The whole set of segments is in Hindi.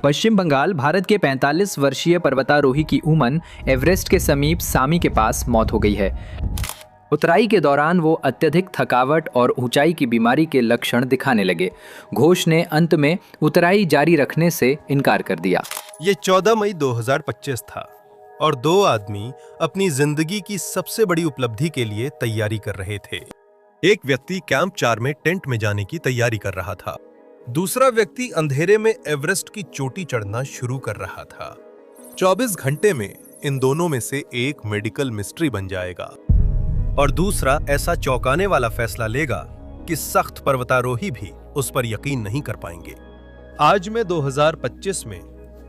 पश्चिम बंगाल, भारत के 45 वर्षीय पर्वतारोही की उमन एवरेस्ट के समीप सामी के पास मौत हो गई है। उतराई के दौरान वो अत्यधिक थकावट और ऊंचाई की बीमारी के लक्षण दिखाने लगे। घोष ने अंत में उतराई जारी रखने से इनकार कर दिया। ये 14 मई 2025 था और दो आदमी अपनी जिंदगी की सबसे बड़ी उपलब्धि के लिए तैयारी कर रहे थे। एक व्यक्ति कैंप 4 में टेंट में जाने की तैयारी कर रहा था। दूसरा व्यक्ति अंधेरे में एवरेस्ट की चोटी चढ़ना शुरू कर रहा था। 24 घंटे में इन दोनों में से एक मेडिकल मिस्ट्री बन जाएगा और दूसरा ऐसा चौंकाने वाला फैसला लेगा कि सख्त पर्वतारोही भी उस पर यकीन नहीं कर पाएंगे। आज मैं 2025 में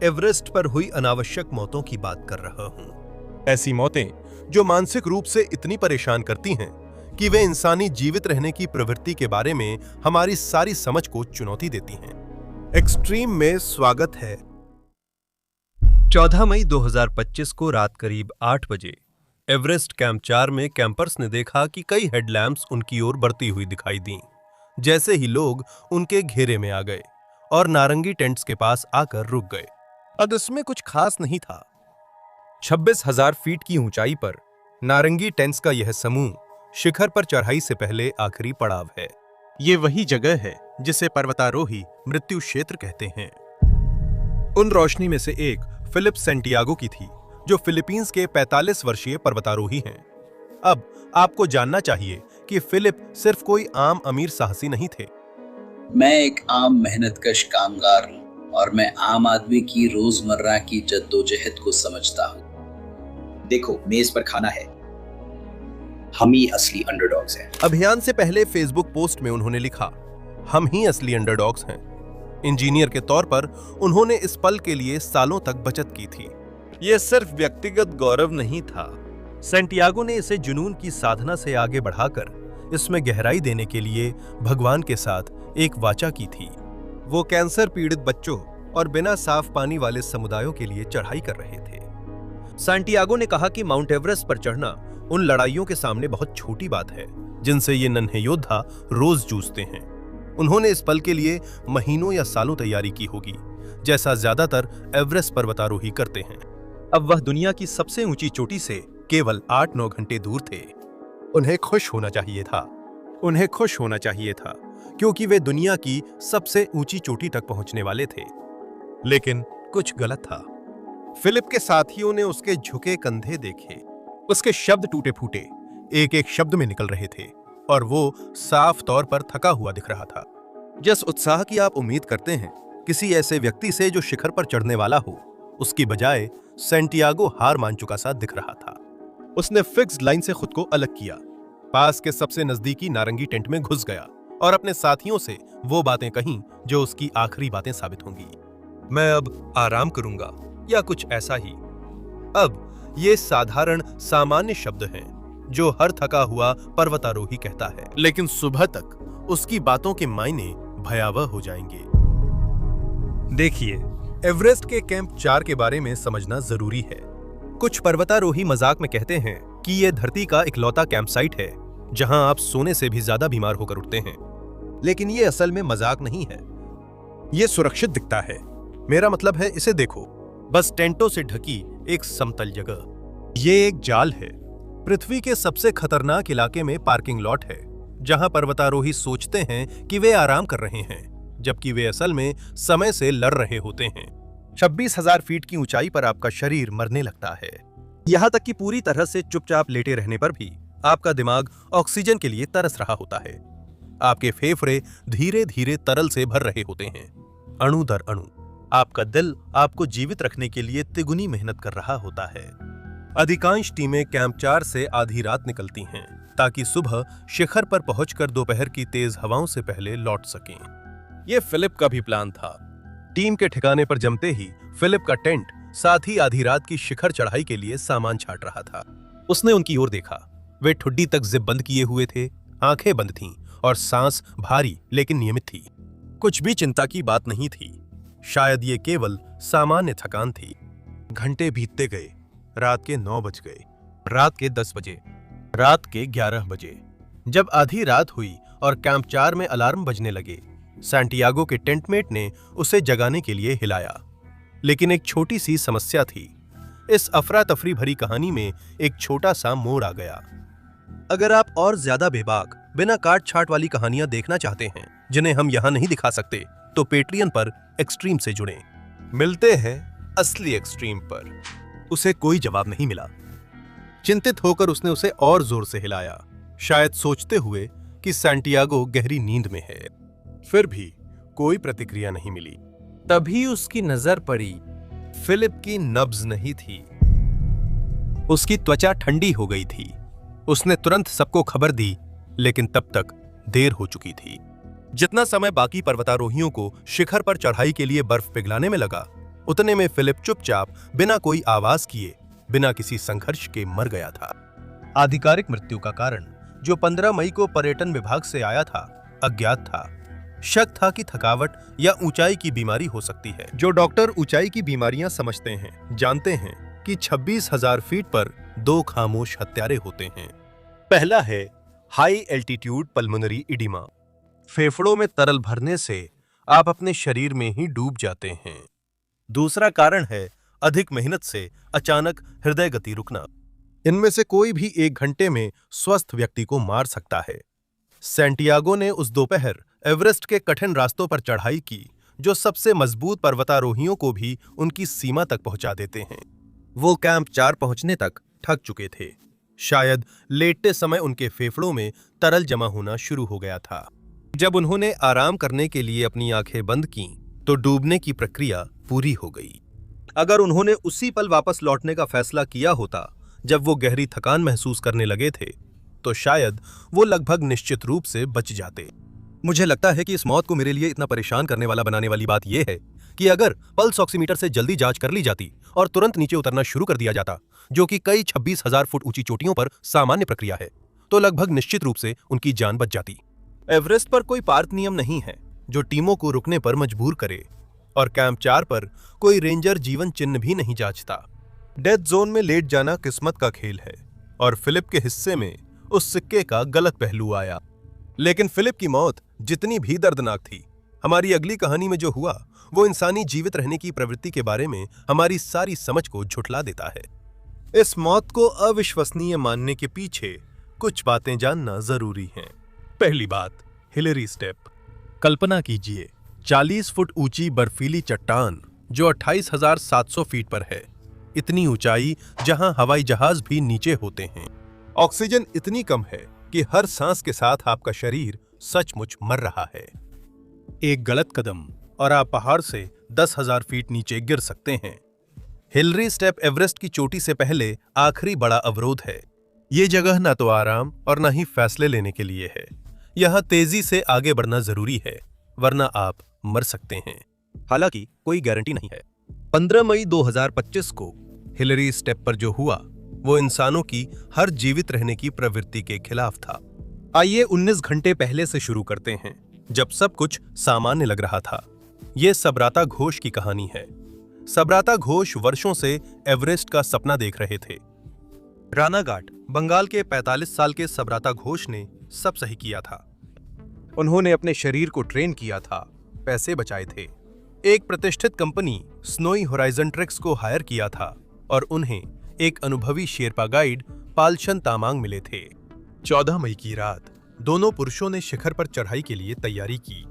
एवरेस्ट पर हुई अनावश्यक मौतों की बात कर रहा हूं। ऐसी मौतें जो मानसिक रूप से इतनी परेशान करती हैं कि वे इंसानी जीवित रहने की प्रवृत्ति के बारे में हमारी सारी समझ को चुनौती देती हैं। एक्सट्रीम में स्वागत है। 14 मई 2025 को रात करीब 8 बजे एवरेस्ट कैंप 4 में कैंपर्स ने देखा कि कई हेडलैम्प्स उनकी ओर बढ़ती हुई दिखाई दीं। जैसे ही लोग उनके घेरे में आ गए और नारंगी टेंट्स के पास आकर रुक गए। अब इसमें कुछ खास नहीं था। 26,000 फीट की ऊंचाई पर नारंगी टेंट्स का यह समूह शिखर पर चढ़ाई से पहले आखिरी पड़ाव है। ये वही जगह है जिसे पर्वतारोही मृत्यु क्षेत्र कहते हैं। उन रोशनी में से एक फिलिप सेंटियागो की थी, जो फिलीपींस के 45 वर्षीय पर्वतारोही हैं। अब आपको जानना चाहिए कि फिलिप सिर्फ कोई आम अमीर साहसी नहीं थे। मैं एक आम मेहनतकश कामगार हूँ और मैं आम आदमी की रोजमर्रा की जद्दोजहद को समझता हूँ। देखो, मेज पर खाना है, हम ही असली अंडरडॉग्स हैं। अभियान से पहले फेसबुक पोस्ट में उन्होंने लिखा, हम ही असली अंडरडॉग्स हैं। इंजीनियर के तौर पर उन्होंने इस पल के लिए सालों तक बचत की थी। यह सिर्फ व्यक्तिगत गौरव नहीं था। सेंटियागो ने इसे जुनून की साधना से आगे बढ़ाकर इसमें गहराई देने के लिए भगवान के साथ एक वाचा की थी। वो कैंसर पीड़ित बच्चों और बिना साफ पानी वाले समुदायों के लिए चढ़ाई कर रहे थे। सेंटियागो ने कहा कि माउंट एवरेस्ट पर चढ़ना उन लड़ाइयों के सामने बहुत छोटी बात है जिनसे ये नन्हे योद्धा रोज जूझते हैं। उन्होंने इस पल के लिए महीनों या सालों तैयारी की होगी, जैसा ज्यादातर एवरेस्ट पर्वतारोही करते हैं। अब वह दुनिया की सबसे ऊंची चोटी से केवल 8-9 घंटे दूर थे। उन्हें खुश होना चाहिए था। उन्हें खुश होना चाहिए था क्योंकि वे दुनिया की सबसे ऊंची चोटी तक पहुंचने वाले थे। लेकिन कुछ गलत था। फिलिप के साथियों ने उसके झुके कंधे देखे। उसके शब्द टूटे फूटे एक एक शब्द में निकल रहे थे और वो साफ तौर पर थका हुआ दिख रहा था। जिस उत्साह की आप उम्मीद करते हैं किसी ऐसे व्यक्ति से जो शिखर पर चढ़ने वाला हो, उसकी बजाय सेंटियागो हार मान चुका सा दिख रहा था। उसने फिक्स्ड लाइन से खुद को अलग किया, पास के सबसे नजदीकी नारंगी टेंट में घुस गया और अपने साथियों से वो बातें कहीं जो उसकी आखिरी बातें साबित होंगी। मैं अब आराम करूंगा या कुछ ऐसा ही। अब ये साधारण सामान्य शब्द हैं जो हर थका हुआ पर्वतारोही कहता है, लेकिन सुबह तक उसकी बातों के मायने भयावह हो जाएंगे। देखिए, एवरेस्ट के कैंप 4 के बारे में समझना जरूरी है। कुछ पर्वतारोही मजाक में कहते हैं कि यह धरती का इकलौता कैंप साइट है जहां आप सोने से भी ज्यादा बीमार होकर उठते हैं, लेकिन ये असल में मजाक नहीं है। यह सुरक्षित दिखता है। मेरा मतलब है, इसे देखो, बस टेंटों से ढकी एक समतल जगह। ये एक जाल है। पृथ्वी के सबसे खतरनाक इलाके में पार्किंग लॉट है जहां पर्वतारोही सोचते हैं कि वे आराम कर रहे हैं, जबकि वे असल में समय से लड़ रहे होते हैं। 26,000 फीट की ऊंचाई पर आपका शरीर मरने लगता है। यहां तक कि पूरी तरह से चुपचाप लेटे रहने पर भी आपका दिमाग ऑक्सीजन के लिए तरस रहा होता है। आपके फेफड़े धीरे धीरे तरल से भर रहे होते हैं, अणु दर अणु। आपका दिल आपको जीवित रखने के लिए तिगुनी मेहनत कर रहा होता है। अधिकांश टीमें कैंप 4 से आधी रात निकलती हैं ताकि सुबह शिखर पर पहुंचकर दोपहर की तेज हवाओं से पहले लौट सकें। यह फिलिप का भी प्लान था। टीम के ठिकाने पर जमते ही फिलिप का टेंट साथ ही आधी रात की शिखर चढ़ाई के लिए सामान छाट रहा था। उसने उनकी ओर देखा। वे ठुड्डी तक जिप बंद किए हुए थे, आंखें बंद थीं और सांस भारी लेकिन नियमित थी। कुछ भी चिंता की बात नहीं थी। शायद ये केवल सामान्य थकान थी। घंटे बीतते गए। रात के 9 बज गए, रात के 10 बजे, रात के 11 बजे। जब आधी रात हुई और कैंप 4 में अलार्म बजने लगे, सैंटियागो के टेंटमेट ने उसे जगाने के लिए हिलाया। लेकिन एक छोटी सी समस्या थी। इस अफरा तफरी भरी कहानी में एक छोटा सा मोड़ आ गया। अगर आप और ज्यादा बेबाक, बिना काट छाट वाली कहानियां देखना चाहते हैं जिन्हें हम यहां नहीं दिखा सकते, तो पेट्रियन पर एक्सट्रीम से जुड़ें। मिलते हैं असली एक्सट्रीम पर। उसे कोई जवाब नहीं मिला। चिंतित होकर उसने उसे और जोर से हिलाया, शायद सोचते हुए कि सैंटियागो गहरी नींद में है। फिर भी कोई प्रतिक्रिया नहीं मिली। तभी उसकी नजर पड़ी। फिलिप की नब्ज नहीं थी, उसकी त्वचा ठंडी हो गई थी। उसने तुरंत सबको खबर दी, लेकिन तब तक देर हो चुकी थी। जितना समय बाकी पर्वतारोहियों को शिखर पर चढ़ाई के लिए बर्फ पिघलाने में लगा, उतने में फिलिप चुपचाप बिना कोई आवाज किए, बिना किसी संघर्ष के मर गया था। आधिकारिक मृत्यु का कारण, जो 15 मई को पर्यटन विभाग से आया था, अज्ञात था। शक था कि थकावट या ऊंचाई की बीमारी हो सकती है। जो डॉक्टर ऊंचाई की बीमारियां समझते हैं, जानते हैं कि 26,000 फीट पर 2 खामोश हत्यारे होते हैं। पहला है हाई एल्टीट्यूड पल्मोनरी इडिमा। फेफड़ों में तरल भरने से आप अपने शरीर में ही डूब जाते हैं। दूसरा कारण है अधिक मेहनत से अचानक हृदय गति रुकना। इनमें से कोई भी 1 घंटे में स्वस्थ व्यक्ति को मार सकता है। सैंटियागो ने उस दोपहर एवरेस्ट के कठिन रास्तों पर चढ़ाई की, जो सबसे मजबूत पर्वतारोहियों को भी उनकी सीमा तक पहुंचा देते हैं। वो कैंप 4 पहुंचने तक थक चुके थे। शायद लेटते समय उनके फेफड़ों में तरल जमा होना शुरू हो गया था। जब उन्होंने आराम करने के लिए अपनी आंखें बंद कीं, तो डूबने की प्रक्रिया पूरी हो गई। अगर उन्होंने उसी पल वापस लौटने का फैसला किया होता जब वो गहरी थकान महसूस करने लगे थे, तो शायद वो लगभग निश्चित रूप से बच जाते। मुझे लगता है कि इस मौत को मेरे लिए इतना परेशान करने वाला बनाने वाली बात यह है कि अगर पल्स ऑक्सीमीटर से जल्दी जांच कर ली जाती और तुरंत नीचे उतरना शुरू कर दिया जाता, जो कि कई 26,000 फुट ऊंची चोटियों पर सामान्य प्रक्रिया है, तो लगभग निश्चित रूप से उनकी जान बच जाती। एवरेस्ट पर कोई पार्क नियम नहीं है जो टीमों को रुकने पर मजबूर करे, और कैंप 4 पर कोई रेंजर जीवन चिन्ह भी नहीं जांचता। डेथ जोन में लेट जाना किस्मत का खेल है, और फिलिप के हिस्से में उस सिक्के का गलत पहलू आया। लेकिन फिलिप की मौत जितनी भी दर्दनाक थी, हमारी अगली कहानी में जो हुआ वो इंसानी जीवित रहने की प्रवृत्ति के बारे में हमारी सारी समझ को झुठला देता है। इस मौत को अविश्वसनीय मानने के पीछे कुछ बातें जानना जरूरी हैं। पहली बात, हिलरी स्टेप। कल्पना कीजिए, 40 फुट ऊंची बर्फीली चट्टान जो 28,700 फीट पर है। इतनी ऊंचाई जहां हवाई जहाज भी नीचे होते हैं। ऑक्सीजन इतनी कम है कि हर सांस के साथ आपका शरीर सचमुच मर रहा है। एक गलत कदम और आप पहाड़ से 10,000 फीट नीचे गिर सकते हैं। हिलरी स्टेप एवरेस्ट की चोटी से पहले आखिरी बड़ा अवरोध है। ये जगह ना तो आराम और ना ही फैसले लेने के लिए है। यहां तेजी से आगे बढ़ना जरूरी है, वरना आप मर सकते हैं। हालांकि कोई गारंटी नहीं है। 15 मई 2025 को हिलरी स्टेप पर जो हुआ वो इंसानों की हर जीवित रहने की प्रवृत्ति के खिलाफ था। आइए 19 घंटे पहले से शुरू करते हैं, जब सब कुछ सामान्य लग रहा था। ये सबराता घोष की कहानी है। सबराता घोष वर्षों से एवरेस्ट का सपना देख रहे थे। रानाघाट, बंगाल के 45 साल के सबराता घोष ने सब सही किया था। उन्होंने अपने शरीर को ट्रेन किया था, पैसे बचाए थे, एक प्रतिष्ठित कंपनी स्नोई होराइजन ट्रेक्स को हायर किया था, और उन्हें एक अनुभवी शेरपा गाइड पालशन तामांग मिले थे। 14 मई की रात दोनों पुरुषों ने शिखर पर चढ़ाई के लिए तैयारी की।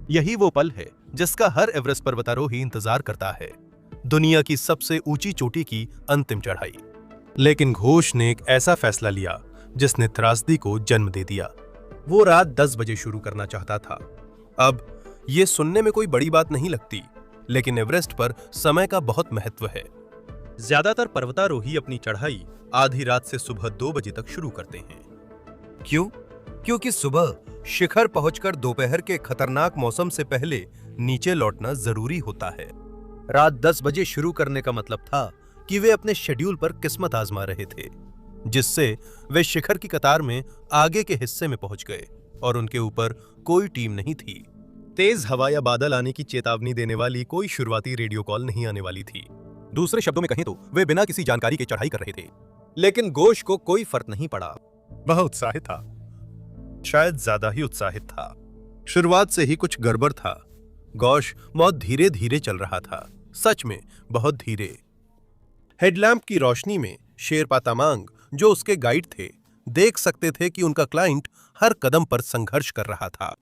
यही वो पल है जिसका हर एवरेस्ट पर्वतारोही इंतजार करता है, दुनिया की सबसे ऊंची चोटी की अंतिम चढ़ाई। लेकिन घोष ने एक ऐसा फैसला लिया जिसने त्रासदी को जन्म दे दिया। वो रात 10 बजे शुरू करना चाहता था। अब ये सुनने में कोई बड़ी बात नहीं लगती, लेकिन एवरेस्ट पर समय का बहुत महत्व है। ज्यादातर पर्वतारोही अपनी चढ़ाई आधी रात से सुबह 2 बजे तक शुरू करते हैं। क्यों? क्योंकि सुबह शिखर पहुंचकर दोपहर के खतरनाक मौसम से पहले नीचे लौटना जरूरी होता है। रात 10 बजे शुरू करने का मतलब था कि वे अपने शेड्यूल पर किस्मत आजमा रहे थे, जिससे वे शिखर की कतार में आगे के हिस्से में पहुंच गए और उनके ऊपर कोई टीम नहीं थी। तेज हवा या बादल आने की चेतावनी देने वाली कोई शुरुआती रेडियो कॉल नहीं आने वाली थी। दूसरे शब्दों में कहें तो वे बिना किसी जानकारी के चढ़ाई कर रहे थे। लेकिन घोष को कोई फर्क नहीं पड़ा। वह उत्साहित था, शायद ज्यादा ही उत्साहित था। शुरुआत से ही कुछ गड़बड़ था। घोष बहुत धीरे धीरे चल रहा था, सच में बहुत धीरे। हेडलैम्प की रोशनी में शेरपा तमांग, जो उसके गाइड थे, देख सकते थे कि उनका क्लाइंट हर कदम पर संघर्ष कर रहा था।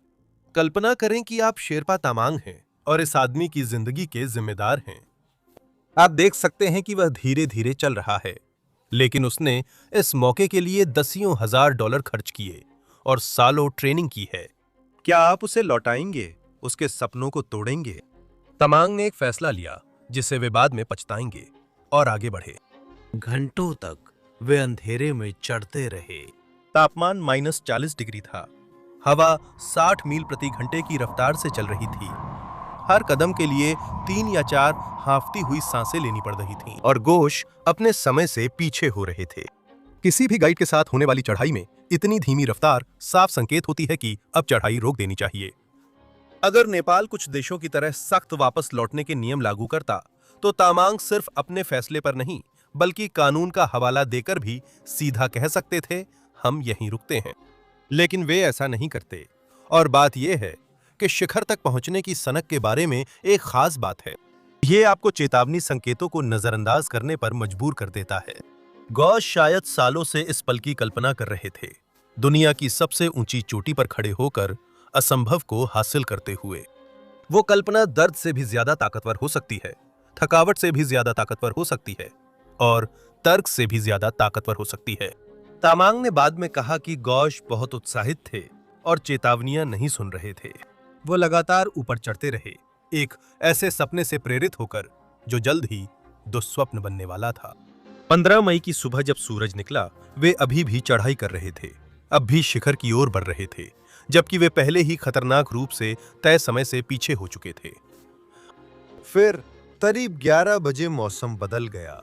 कल्पना करें कि आप शेरपा तमांग हैं और इस आदमी की जिंदगी के जिम्मेदार हैं। आप देख सकते हैं कि वह धीरे धीरे चल रहा है, लेकिन उसने इस मौके के लिए दसियों हजार डॉलर खर्च किए और सालों ट्रेनिंग की है। क्या आप उसे लौटाएंगे, उसके सपनों को तोड़ेंगे? तमांग ने एक फैसला लिया जिसे वे बाद में पछताएंगे और आगे बढ़े। घंटों तक वे अंधेरे में चढ़ते रहे। तापमान -40 डिग्री था। हवा 60 मील प्रति घंटे की रफ्तार से चल रही थी। हर कदम के लिए 3 या 4 हांफती हुई सांसें लेनी पड़ रही थीं और गोश अपने समय से पीछे हो रहे थे। किसी भी गाइड के साथ होने वाली चढ़ाई में इतनी धीमी रफ्तार साफ संकेत होती है कि अब चढ़ाई रोक देनी चाहिए। अगर नेपाल कुछ देशों की तरह सख्त वापस लौटने के नियम लागू करता, तो तामांग सिर्फ अपने फैसले पर नहीं, बल्कि कानून का हवाला देकर भी सीधा कह सकते थे, हम यहीं रुकते हैं। लेकिन वे ऐसा नहीं करते। और बात यह है कि शिखर तक पहुंचने की सनक के बारे में एक खास बात है। यह आपको चेतावनी संकेतों को नजरअंदाज करने पर मजबूर कर देता है। गौश शायद सालों से इस पल की कल्पना कर रहे थे, दुनिया की सबसे ऊंची चोटी पर खड़े होकर असंभव को हासिल करते हुए। वो कल्पना दर्द से भी ज्यादा ताकतवर हो सकती है, थकावट से भी ज्यादा ताकतवर हो सकती है और तर्क से भी ज्यादा ताकतवर हो सकती है। तामांग ने बाद में कहा कि गौश बहुत उत्साहित थे और चेतावनियां नहीं सुन रहे थे। वो लगातार ऊपर चढ़ते रहे, एक ऐसे सपने से प्रेरित होकर जो जल्द ही दुस्वप्न बनने वाला था। 15 मई की सुबह जब सूरज निकला, वे अभी भी चढ़ाई कर रहे थे, अब भी शिखर की ओर बढ़ रहे थे, जबकि वे पहले ही खतरनाक रूप से तय समय से पीछे हो चुके थे। फिर करीब 11 बजे मौसम बदल गया।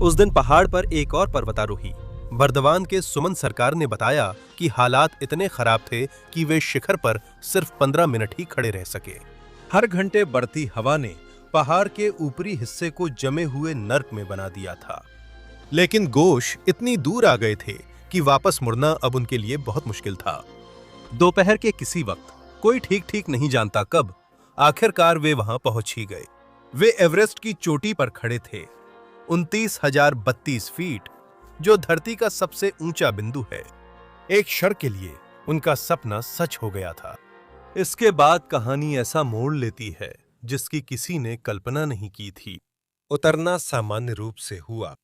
उस दिन पहाड़ पर एक और पर्वतारोही बर्दवान के सुमन सरकार ने बताया कि हालात इतने खराब थे कि वे शिखर पर सिर्फ 15 मिनट ही खड़े रह सके। हर घंटे बढ़ती हवा ने पहाड़ के ऊपरी हिस्से को जमे हुए नर्क में बना दिया था। लेकिन गोश इतनी दूर आ गए थे कि वापस मुड़ना अब उनके लिए बहुत मुश्किल था। दोपहर के किसी वक्त, कोई ठीक नहीं जानता कब, आखिरकार वे वहां पहुंच ही गए। वे एवरेस्ट की चोटी पर खड़े थे, 29,032 फीट, जो धरती का सबसे ऊंचा बिंदु है। एक क्षण के लिए उनका सपना सच हो गया था। इसके बाद कहानी ऐसा मोड़ लेती है जिसकी किसी ने कल्पना नहीं की थी। उतरना सामान्य रूप से हुआ।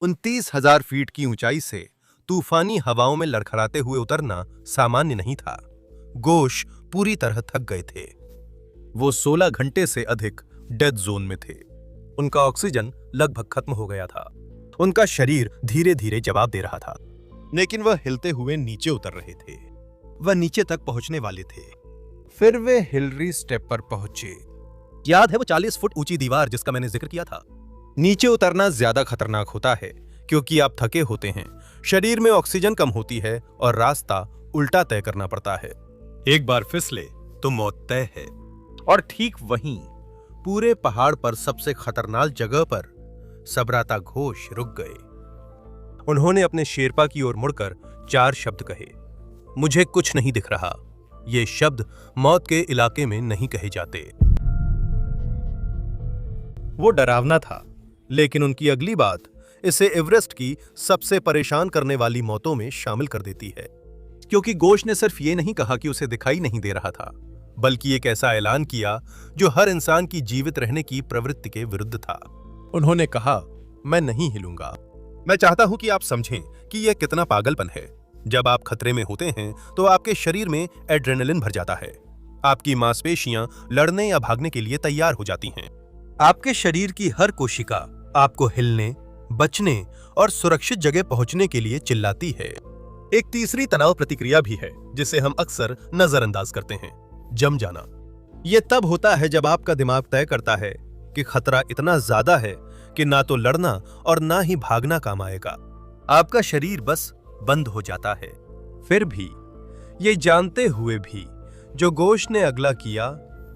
29,000 फीट की ऊंचाई से तूफानी हवाओं में लड़खड़ाते हुए उतरना सामान्य नहीं था। गोश पूरी तरह थक गए थे। वो 16 घंटे से अधिक डेथ जोन में थे। उनका ऑक्सीजन लगभग खत्म हो गया था। उनका शरीर धीरे धीरे जवाब दे रहा था, लेकिन वह हिलते हुए नीचे उतर रहे थे। वह नीचे तक पहुंचने वाले थे। फिर वे हिलरी स्टेप पर पहुंचे। याद है वो 40 फुट ऊंची दीवार जिसका मैंने जिक्र किया था? नीचे उतरना ज्यादा खतरनाक होता है क्योंकि आप थके होते हैं, शरीर में ऑक्सीजन कम होती है और रास्ता उल्टा तय करना पड़ता है। एक बार फिसले तो मौत तय है। और ठीक वहीं पूरे पहाड़ पर सबसे खतरनाक जगह पर सबराता घोष रुक गए। उन्होंने अपने शेरपा की ओर मुड़कर 4 शब्द कहे, मुझे कुछ नहीं दिख रहा। ये शब्द मौत के इलाके में नहीं कहे जाते। वो डरावना था, लेकिन उनकी अगली बात इसे एवरेस्ट की सबसे परेशान करने वाली मौतों में शामिल कर देती है, क्योंकि गोश ने सिर्फ ये नहीं कहा कि उसे दिखाई नहीं दे रहा था, बल्कि एक ऐसा ऐलान किया जो हर इंसान की जीवित रहने की प्रवृत्ति के विरुद्ध था। उन्होंने कहा, मैं नहीं हिलूंगा। मैं चाहता हूं कि आप समझें कि यह कितना पागलपन है। जब आप खतरे में होते हैं तो आपके शरीर में एड्रेनलिन भर जाता है। आपकी मांसपेशियां लड़ने या भागने के लिए तैयार हो जाती हैं। आपके शरीर की हर कोशिका आपको हिलने, बचने और सुरक्षित जगह पहुंचने के लिए चिल्लाती है। एक तीसरी तनाव प्रतिक्रिया भी है जिसे हम अक्सर नजरअंदाज करते हैं, जम जाना। यह तब होता है जब आपका दिमाग तय करता है कि खतरा इतना ज्यादा है कि ना तो लड़ना और ना ही भागना काम आएगा। आपका शरीर बस बंद हो जाता है। फिर भी, ये जानते हुए भी, जो गोश ने अगला किया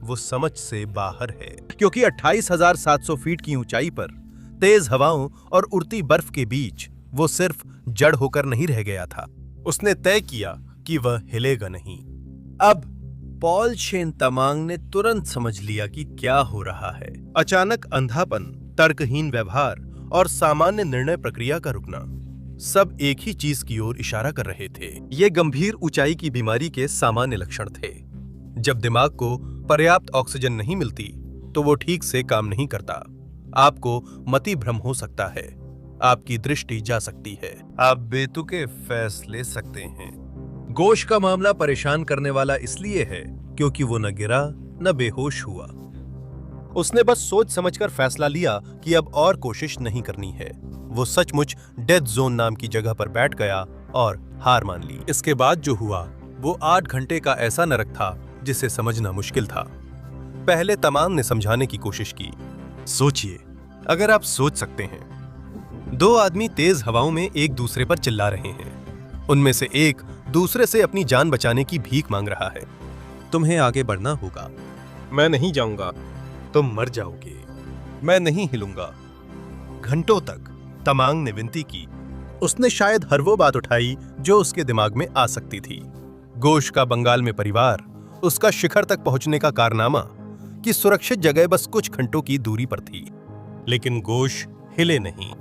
वो समझ से बाहर है, क्योंकि 28,700 फीट की ऊंचाई पर तेज हवाओं और उड़ती बर्फ के बीच वो सिर्फ जड़ होकर नहीं रह गया था। उसने तय किया कि वह हिलेगा नहीं। अब पॉल शेन तमांग ने तुरंत समझ लिया कि क्या हो रहा है। अचानक अंधापन, तर्कहीन व्यवहार और सामान्य निर्णय प्रक्रिया का रुकना, सब एक ही चीज की ओर इशारा कर रहे थे। ये गंभीर ऊंचाई की बीमारी के सामान्य लक्षण थे। जब दिमाग को पर्याप्त ऑक्सीजन नहीं मिलती तो वो ठीक से काम नहीं करता। आपको मति भ्रम हो सकता है, आपकी दृष्टि जा सकती है, आप बेतुके फैसले सकते हैं। गोश का मामला परेशान करने वाला इसलिए है क्योंकि वो न गिरा न बेहोश हुआ। उसने बस सोच समझकर फैसला लिया कि अब और कोशिश नहीं करनी है। वो सचमुच डेथ जोन नाम की जगह पर बैठ गया और हार मान ली। इसके बाद जो हुआ वो 8 घंटे का ऐसा नरक था जिसे समझना मुश्किल था। पहले तमाम ने समझाने की कोशिश की। सोचिए, अगर आप सोच सकते हैं, 2 आदमी तेज हवाओं में एक दूसरे पर चिल्ला रहे हैं। उनमें से एक दूसरे से अपनी जान बचाने की भीख मांग रहा है। तुम्हें आगे बढ़ना होगा। मैं नहीं जाऊंगा, तुम मर जाओगे। मैं नहीं हिलूंगा। घंटों तक तमांग ने विनती की। उसने शायद हर वो बात उठाई जो उसके दिमाग में आ सकती थी। गोश का बंगाल में परिवार, उसका शिखर तक पहुंचने का कारनामा, कि सुरक्षित जगह बस कुछ घंटों की दूरी पर थी। लेकिन गोश हिले नहीं।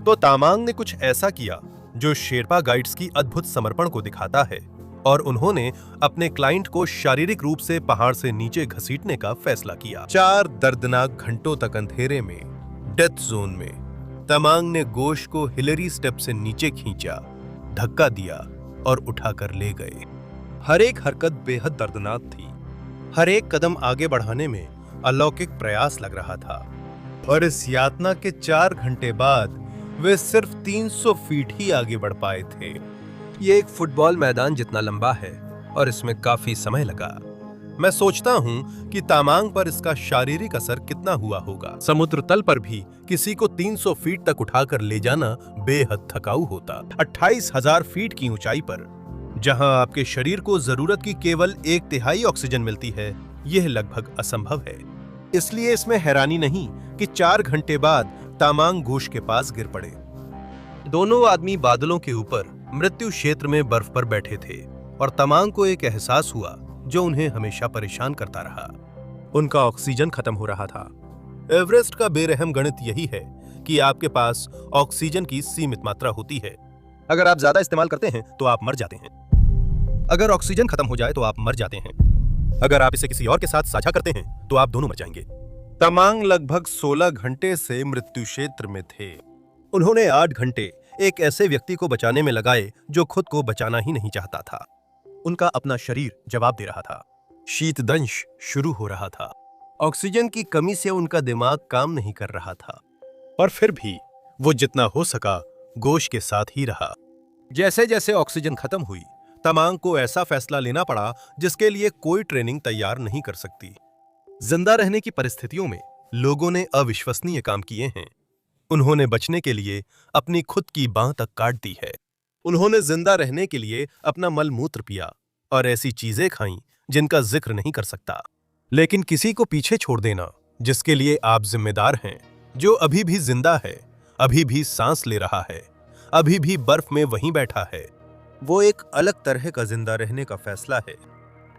तो तामांग ने कुछ ऐसा किया जो शेरपा गाइड्स की अद्भुत समर्पण को दिखाता है, और उन्होंने अपने क्लाइंट को शारीरिक रूप से पहाड़ से नीचे घसीटने का फैसला किया। 4 दर्दनाक घंटों तक अंधेरे में, डेथ जोन में, तमांग ने गोश को हिलेरी स्टेप से नीचे खींचा, धक्का दिया और उठाकर ले गए। हर एक हरकत बेहद दर्दनाक थी। हर एक कदम आगे बढ़ाने में अलौकिक प्रयास लग रहा था। और इस यातना के 4 घंटे बाद वे सिर्फ 300 फीट ही आगे बढ़ पाए थे। ये एक फुटबॉल मैदान जितना लंबा है और इसमें काफी समय लगा। मैं सोचता हूं कि तामांग पर इसका शारीरिक असर कितना हुआ होगा। समुद्र तल पर भी किसी को 300 फीट तक उठाकर ले जाना बेहद थकाऊ होता। 28,000 फीट की ऊंचाई पर, जहां आपके शरीर को जरूरत की केवल 1/3 ऑक्सीजन मिलती है, यह लगभग असंभव है। इसलिए इसमें हैरानी नहीं कि 4 घंटे बाद तामांग गोश के पास गिर पड़े। दोनों आदमी बादलों के ऊपर मृत्यु क्षेत्र में बर्फ पर बैठे थे, और तमांग को एक एहसास हुआ जो उन्हें हमेशा परेशान करता रहा। उनका ऑक्सीजन खत्म हो रहा था। एवरेस्ट का बेरहम गणित यही है कि आपके पास ऑक्सीजन की सीमित मात्रा होती है। अगर आप ज्यादा इस्तेमाल करते हैं तो आप मर जाते हैं। अगर ऑक्सीजन खत्म हो जाए तो आप मर जाते हैं। अगर आप इसे किसी और के साथ साझा करते हैं तो आप दोनों मर जाएंगे। तमांग लगभग 16 घंटे से मृत्यु क्षेत्र में थे। उन्होंने 8 घंटे एक ऐसे व्यक्ति को बचाने में लगाए जो खुद को बचाना ही नहीं चाहता था। उनका अपना शरीर जवाब दे रहा था। शीतदंश शुरू हो रहा था। ऑक्सीजन की कमी से उनका दिमाग काम नहीं कर रहा था, और फिर भी वो जितना हो सका गोश के साथ ही रहा। जैसे जैसे ऑक्सीजन खत्म हुई, तमांग को ऐसा फैसला लेना पड़ा जिसके लिए कोई ट्रेनिंग तैयार नहीं कर सकती। जिंदा रहने की परिस्थितियों में लोगों ने अविश्वसनीय काम किए हैं। उन्होंने बचने के लिए अपनी खुद की बांह तक काट दी है। उन्होंने जिंदा रहने के लिए अपना मल मूत्र पिया और ऐसी चीजें खाईं जिनका जिक्र नहीं कर सकता। लेकिन किसी को पीछे छोड़ देना जिसके लिए आप जिम्मेदार हैं, जो अभी भी जिंदा है, अभी भी सांस ले रहा है, अभी भी बर्फ में वहीं बैठा है, वो एक अलग तरह का जिंदा रहने का फैसला है।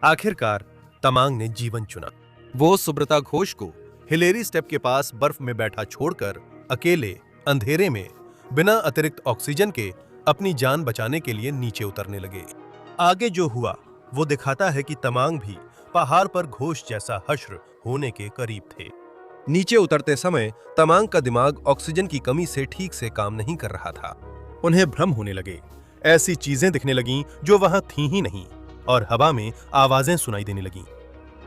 आखिरकार तमांग ने जीवन चुना। वो सुब्रता घोष को हिलेरी स्टेप के पास बर्फ में बैठा छोड़कर अकेले अंधेरे में बिना अतिरिक्त ऑक्सीजन के अपनी जान बचाने के लिए नीचे उतरने लगे। आगे जो हुआ वो दिखाता है कि तमांग भी पहाड़ पर घोष जैसा हश्र होने के करीब थे। नीचे उतरते समय तमांग का दिमाग ऑक्सीजन की कमी से ठीक से काम नहीं कर रहा था। उन्हें भ्रम होने लगे। ऐसी चीजें दिखने लगीं जो वहां थी ही नहीं, और हवा में आवाजें सुनाई देने लगीं।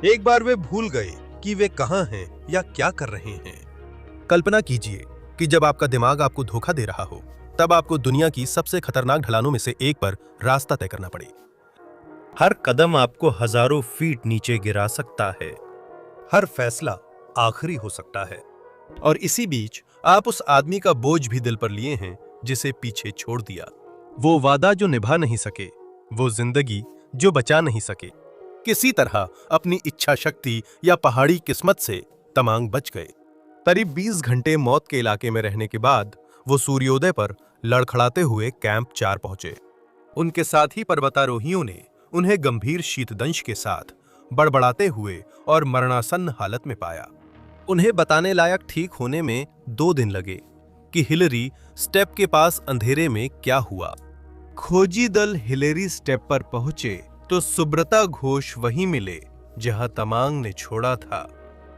एक बार वे भूल गए कि वे कहां हैं या क्या कर रहे हैं। कल्पना कीजिए कि जब आपका दिमाग आपको धोखा दे रहा हो, तब आपको दुनिया की सबसे खतरनाक ढलानों में से एक पर रास्ता तय करना पड़े। हर कदम आपको हजारों फीट नीचे गिरा सकता है। हर फैसला आखिरी हो सकता है। और इसी बीच आप उस आदमी का बोझ भी दिल पर लिए हैं जिसे पीछे छोड़ दिया। वो वादा जो निभा नहीं सके, वो जिंदगी जो बचा नहीं सके। किसी तरह अपनी इच्छा शक्ति या पहाड़ी किस्मत से तमांग बच गए। करीब 20 घंटे मौत के इलाके में रहने के बाद वो सूर्योदय पर लड़खड़ाते हुए कैंप 4 पहुंचे। उनके साथी पर्वतारोहियों ने उन्हें गंभीर शीतदंश के साथ बड़बड़ाते हुए और मरणासन्न हालत में पाया। उन्हें बताने लायक ठीक होने में 2 दिन लगे कि हिलरी स्टेप के पास अंधेरे में क्या हुआ। खोजी दल हिलेरी स्टेप पर पहुंचे तो सुब्रता घोष वहीं मिले जहां तमांग ने छोड़ा था।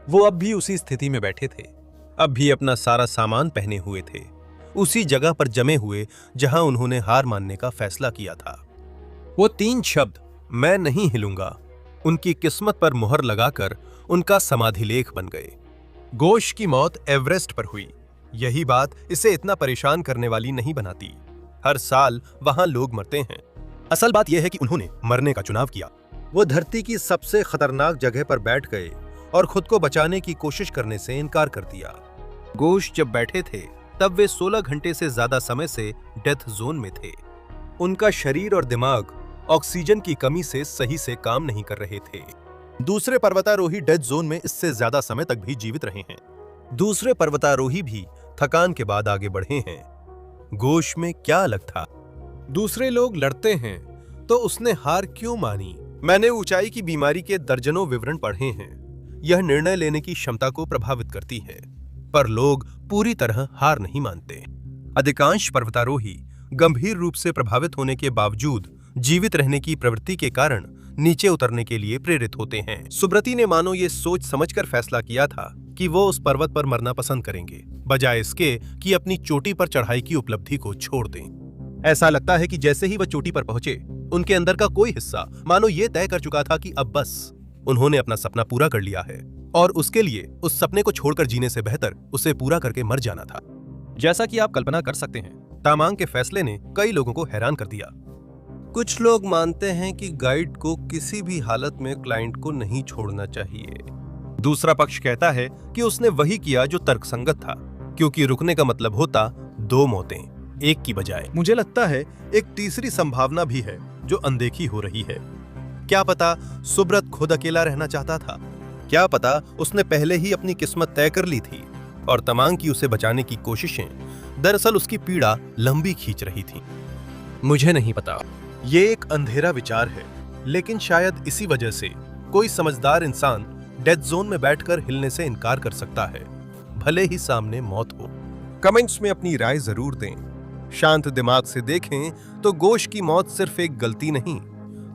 वो अब भी उसी स्थिति में बैठे थे, अब भी अपना सारा सामान पहने हुए थे, उसी जगह पर जमे हुए जहां उन्होंने हार मानने का फैसला किया था। वो 3 शब्द मैं नहीं हिलूंगा उनकी किस्मत पर मुहर लगाकर उनका समाधिलेख बन गए। घोष की मौत एवरेस्ट पर हुई, यही बात इसे इतना परेशान करने वाली नहीं बनाती। हर साल वहां लोग मरते हैं। असल बात यह है कि उन्होंने मरने का चुनाव किया। वो धरती की सबसे खतरनाक जगह पर बैठ गए और खुद को बचाने की कोशिश करने से इनकार कर दिया। घोष जब बैठे थे तब वे 16 घंटे से ज्यादा समय से डेथ जोन में थे। उनका शरीर और दिमाग ऑक्सीजन की कमी से सही से काम नहीं कर रहे थे। दूसरे पर्वतारोही डेथ जोन में इससे ज्यादा समय तक भी जीवित रहे हैं। दूसरे पर्वतारोही भी थकान के बाद आगे बढ़े हैं। घोष में क्या अलग था? दूसरे लोग लड़ते हैं तो उसने हार क्यों मानी? मैंने ऊंचाई की बीमारी के दर्जनों विवरण पढ़े हैं। यह निर्णय लेने की क्षमता को प्रभावित करती है, पर लोग पूरी तरह हार नहीं मानते। अधिकांश पर्वतारोही गंभीर रूप से प्रभावित होने के बावजूद जीवित रहने की प्रवृत्ति के कारण नीचे उतरने के लिए प्रेरित होते हैं। सुब्रती ने मानो ये सोच समझकर फैसला किया था कि वो उस पर्वत पर मरना पसंद करेंगे, बजाय इसके कि अपनी चोटी पर चढ़ाई की उपलब्धि को छोड़ दें। ऐसा लगता है कि जैसे ही वह चोटी पर पहुंचे, उनके अंदर का कोई हिस्सा मानो ये तय कर चुका था कि अब बस उन्होंने अपना सपना पूरा कर लिया है और उसके लिए उस सपने को छोड़कर जीने से बेहतर उसे पूरा करके मर जाना था। जैसा कि आप कल्पना कर सकते हैं, तामांग के फैसले ने कई लोगों को हैरान कर दिया। कुछ लोग मानते हैं कि गाइड को किसी भी हालत में क्लाइंट को नहीं छोड़ना चाहिए। दूसरा पक्ष कहता है कि उसने वही किया जो तर्कसंगत था, क्योंकि रुकने का मतलब होता 2 मौतें, एक की बजाय। मुझे लगता है एक तीसरी संभावना भी है जो अनदेखी हो रही है। क्या पता सुब्रत खुद अकेला रहना चाहता था? क्या पता उसने पहले ही अपनी किस्मत तय कर ली थी और तमांग की उसे बचाने की कोशिशें दरअसल उसकी पीड़ा लंबी खींच रही थी? मुझे नहीं पता। ये एक अंधेरा विचार है, लेकिन शायद इसी वजह से कोई समझदार इंसान डेथ जोन में बैठकर हिलने से इनकार कर सकता है, भले ही सामने मौत हो। कमेंट्स में अपनी राय जरूर दें। शांत दिमाग से देखें तो घोष की मौत सिर्फ एक गलती नहीं,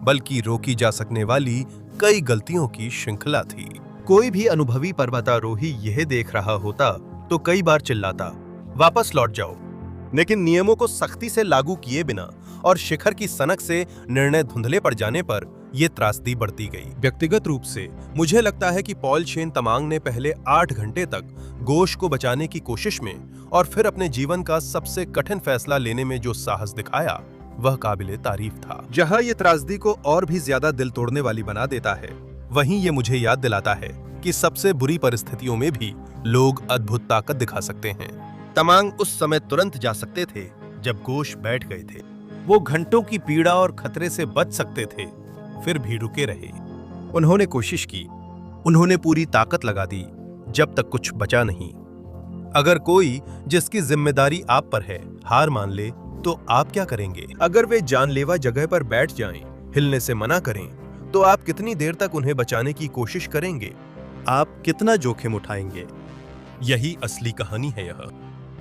बल्कि रोकी जा सकने वाली कई गलतियों की श्रृंखला थी। कोई भी अनुभवी पर्वतारोही यह देख रहा होता तो कई बार चिल्लाता, वापस लौट जाओ। लेकिन नियमों को सख्ती से लागू किए बिना और शिखर की सनक से निर्णय धुंधले पड़ जाने पर यह त्रासदी बढ़ती गई। व्यक्तिगत रूप से मुझे लगता है कि पॉल शेन तमांग ने पहले 8 घंटे तक घोष को बचाने की कोशिश में और फिर अपने जीवन का सबसे कठिन फैसला लेने में जो साहस दिखाया, वह काबिले तारीफ था। जहां ये त्रासदी को और भी ज्यादा दिल तोड़ने वाली बना देता है, वहीं ये मुझे याद दिलाता है कि सबसे बुरी परिस्थितियों में भी लोग अद्भुत ताकत दिखा सकते हैं। तमांग उस समय तुरंत जा सकते थे जब घोष बैठ गए थे। वो घंटों की पीड़ा और खतरे से बच सकते थे, फिर भी रुके रहे। उन्होंने कोशिश की, उन्होंने पूरी ताकत लगा दी, जब तक कुछ बचा नहीं। अगर कोई जिसकी जिम्मेदारी आप पर है हार मान ले तो आप क्या करेंगे? अगर वे जानलेवा जगह पर बैठ जाएं, हिलने से मना करें, तो आप कितनी देर तक उन्हें बचाने की कोशिश करेंगे? आप कितना जोखिम उठाएंगे? यही असली कहानी है। यह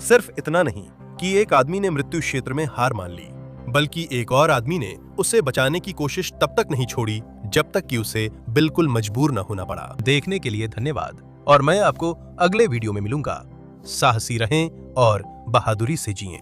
सिर्फ इतना नहीं कि एक आदमी ने मृत्यु क्षेत्र में हार मान ली, बल्कि एक और आदमी ने उसे बचाने की कोशिश तब तक नहीं छोड़ी जब तक कि उसे बिल्कुल मजबूर न होना पड़ा। देखने के लिए धन्यवाद और मैं आपको अगले वीडियो में मिलूंगा। साहसी रहें और बहादुरी से जिएं।